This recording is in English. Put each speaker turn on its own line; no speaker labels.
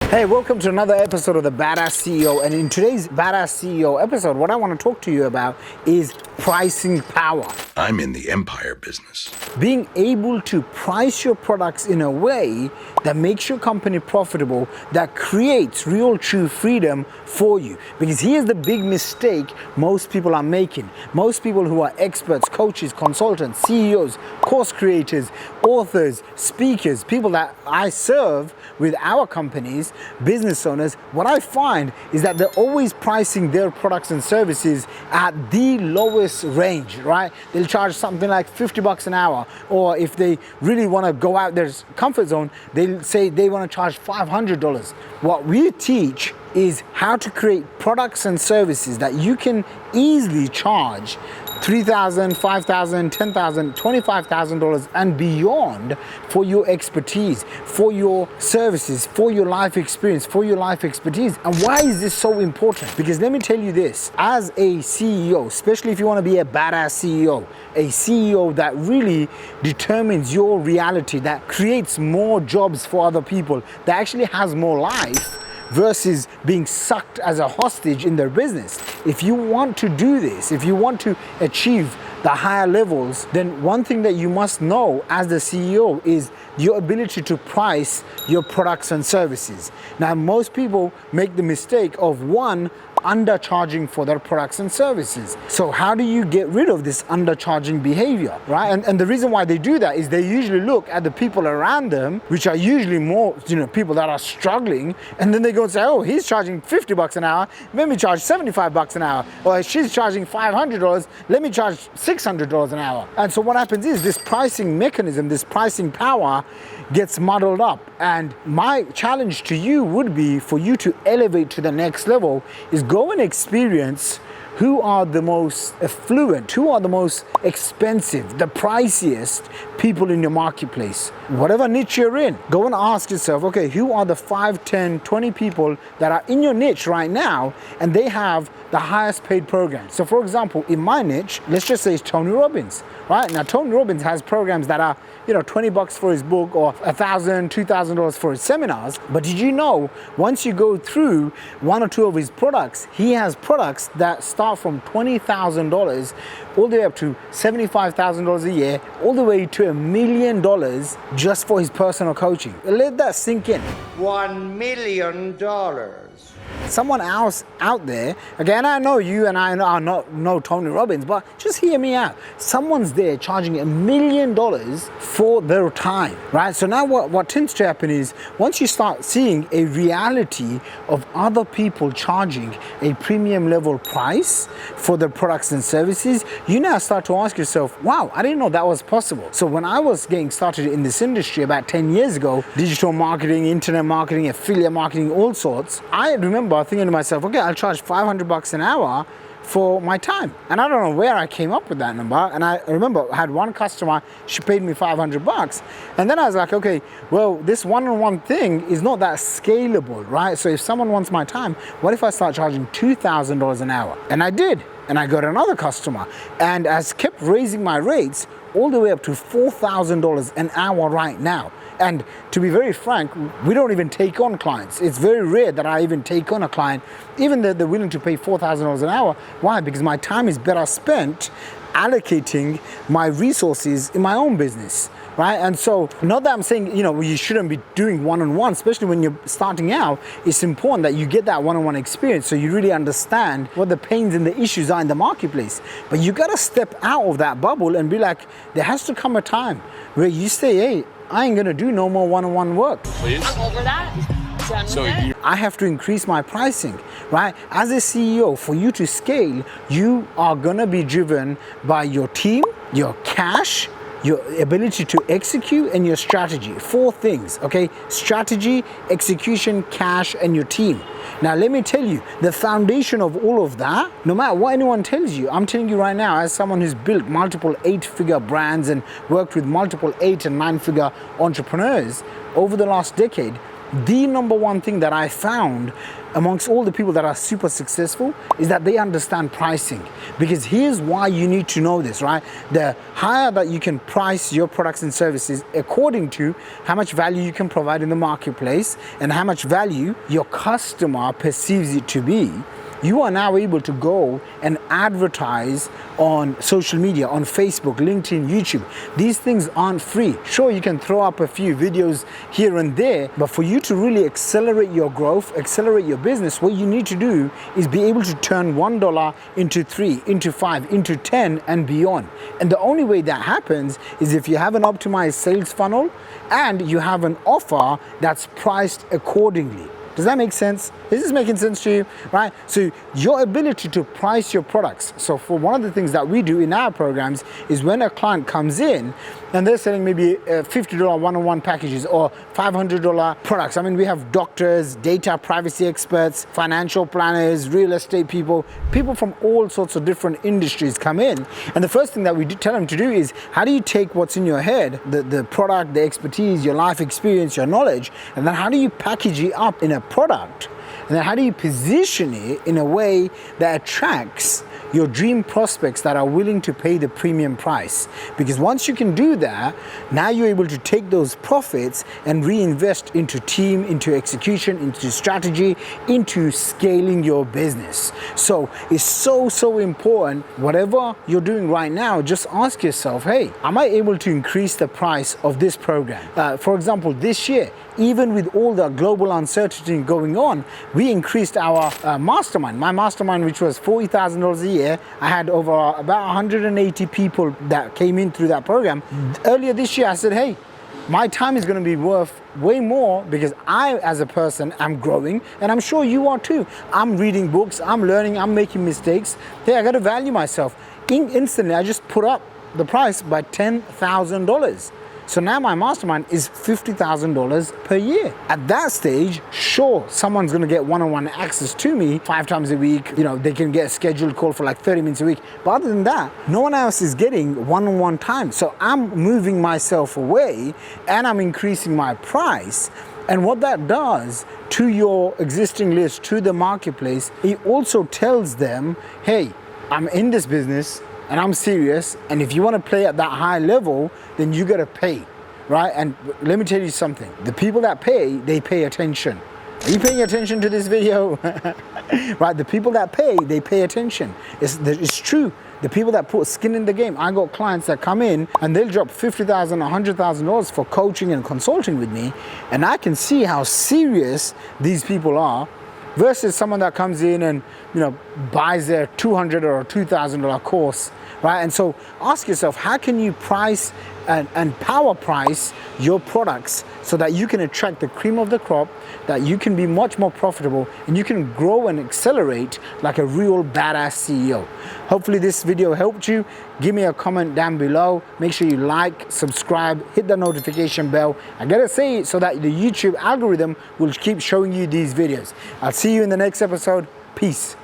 Hey, welcome to another episode of the BadAss CEO. And in today's BadAss CEO episode, what I want to talk to you about is pricing power.
I'm in the empire business.
Being able to price your products in a way that makes your company profitable, that creates real true freedom for you. Because here's the big mistake most people are making. Most people who are experts, coaches, consultants, CEOs, course creators, authors, speakers, people that I serve with our companies, business owners, what I find is that they're always pricing their products and services at the lowest range, right? They'll charge something like 50 bucks an hour, or if they really want to go out their comfort zone, they'll say they want to charge $500. What we teach is how to create products and services that you can easily charge $3,000, $5,000, $10,000, $25,000 and beyond for your expertise, for your services, for your life experience, for your life expertise. And why is this so important? Because let me tell you this, as a CEO, especially if you want to be a badass CEO, a CEO that really determines your reality, that creates more jobs for other people, that actually has more life, versus being sucked as a hostage in their business. If you want to do this, if you want to achieve the higher levels, then one thing that you must know as the CEO is your ability to price your products and services. Now, most people make the mistake of one, undercharging for their products and services. So how do you get rid of this undercharging behavior, right? And the reason why they do that is they usually look at the people around them, which are usually more, people that are struggling, and then they go and say, oh, he's charging 50 bucks an hour, let me charge 75 bucks an hour, or she's charging $500, let me charge $600 an hour. And so what happens is this pricing mechanism, this pricing power gets muddled up. And my challenge to you would be for you to elevate to the next level is go and experience who are the most affluent, who are the most expensive, the priciest people in your marketplace. Whatever niche you're in, go and ask yourself, okay, who are the 5, 10, 20 people that are in your niche right now and they have the highest paid programs. So for example, in my niche, let's just say it's Tony Robbins, right? Now Tony Robbins has programs that are, 20 bucks for his book or $1,000, $2,000 for his seminars. But did you know, once you go through one or two of his products, he has products that start from $20,000 all the way up to $75,000 a year, all the way to $1 million just for his personal coaching. Let that sink in.
$1 million.
Someone else out there, again, I know you and I know Tony Robbins, but just hear me out. Someone's there charging $1 million for their time, right? So now what tends to happen is once you start seeing a reality of other people charging a premium level price for their products and services, you now start to ask yourself, wow, I didn't know that was possible. So when I was getting started in this industry about 10 years ago, digital marketing, internet marketing, affiliate marketing, all sorts, I remember thinking to myself, okay, I'll charge 500 bucks an hour for my time. And I don't know where I came up with that number. And I remember I had one customer, she paid me 500 bucks. And then I was like, okay, well, this one-on-one thing is not that scalable, right? So if someone wants my time, what if I start charging $2,000 an hour? And I did. And I got another customer. And I kept raising my rates all the way up to $4,000 an hour right now. And to be very frank, we don't even take on clients. It's very rare that I even take on a client, even though they're willing to pay $4,000 an hour. Why? Because my time is better spent allocating my resources in my own business, right? And so, not that I'm saying, you shouldn't be doing one-on-one, especially when you're starting out. It's important that you get that one-on-one experience so you really understand what the pains and the issues are in the marketplace. But you gotta step out of that bubble and be like, there has to come a time where you say, hey, I ain't gonna do no more one-on-one work.
Please? I'm over that. So
I have to increase my pricing, right? As a CEO, for you to scale, you are gonna be driven by your team, your cash, your ability to execute, and your strategy. 4 things, okay? Strategy, execution, cash, and your team. Now, let me tell you, the foundation of all of that, no matter what anyone tells you, I'm telling you right now, as someone who's built multiple 8-figure brands and worked with multiple 8- and 9-figure entrepreneurs over the last decade, the number one thing that I found amongst all the people that are super successful is that they understand pricing. Because here's why you need to know this, right? The higher that you can price your products and services according to how much value you can provide in the marketplace and how much value your customer perceives it to be, you are now able to go and advertise on social media, on Facebook, LinkedIn, YouTube. These things aren't free. Sure, you can throw up a few videos here and there, but for you to really accelerate your growth, accelerate your business, what you need to do is be able to turn $1 into 3, into 5, into 10 and beyond. And the only way that happens is if you have an optimized sales funnel and you have an offer that's priced accordingly. Does that make sense? Is this making sense to you, right? So your ability to price your products. So for one of the things that we do in our programs is when a client comes in and they're selling maybe $50 one-on-one packages or $500 products. I mean, we have doctors, data privacy experts, financial planners, real estate people from all sorts of different industries come in. And the first thing that we tell them to do is, how do you take what's in your head, the product, the expertise, your life experience, your knowledge, and then how do you package it up in a product? And then how do you position it in a way that attracts your dream prospects that are willing to pay the premium price? Because once you can do that, now you're able to take those profits and reinvest into team, into execution, into strategy, into scaling your business. So it's so important. Whatever you're doing right now, just ask yourself, hey, am I able to increase the price of this program? For example, this year, even with all the global uncertainty going on, we increased our mastermind. My mastermind, which was $40,000 a year, I had over about 180 people that came in through that program. Earlier this year, I said, hey, my time is going to be worth way more because I, as a person, am growing, and I'm sure you are too. I'm reading books, I'm learning, I'm making mistakes. Hey, I got to value myself. Instantly, I just put up the price by $10,000. So now my mastermind is $50,000 per year. At that stage, sure, someone's gonna get one-on-one access to me 5 times a week. You know, they can get a scheduled call for like 30 minutes a week. But other than that, no one else is getting one-on-one time. So I'm moving myself away and I'm increasing my price. And what that does to your existing list, to the marketplace, it also tells them, hey, I'm in this business, and I'm serious, and if you want to play at that high level, then you gotta pay, right? And let me tell you something, the people that pay, they pay attention. Are you paying attention to this video? Right, the people that pay, they pay attention. It's true. The people that put skin in the game. I got clients that come in and they'll drop $50,000, $100,000 for coaching and consulting with me, and I can see how serious these people are, versus someone that comes in and, you know, buys a $200 or $2,000 course, right? And so ask yourself, how can you price and power price your products so that you can attract the cream of the crop, that you can be much more profitable, and you can grow and accelerate like a real badass CEO. Hopefully this video helped you. Give me a comment down below. Make sure you like, subscribe, hit the notification bell. I gotta say it so that the YouTube algorithm will keep showing you these videos. I'll see you in the next episode. Peace.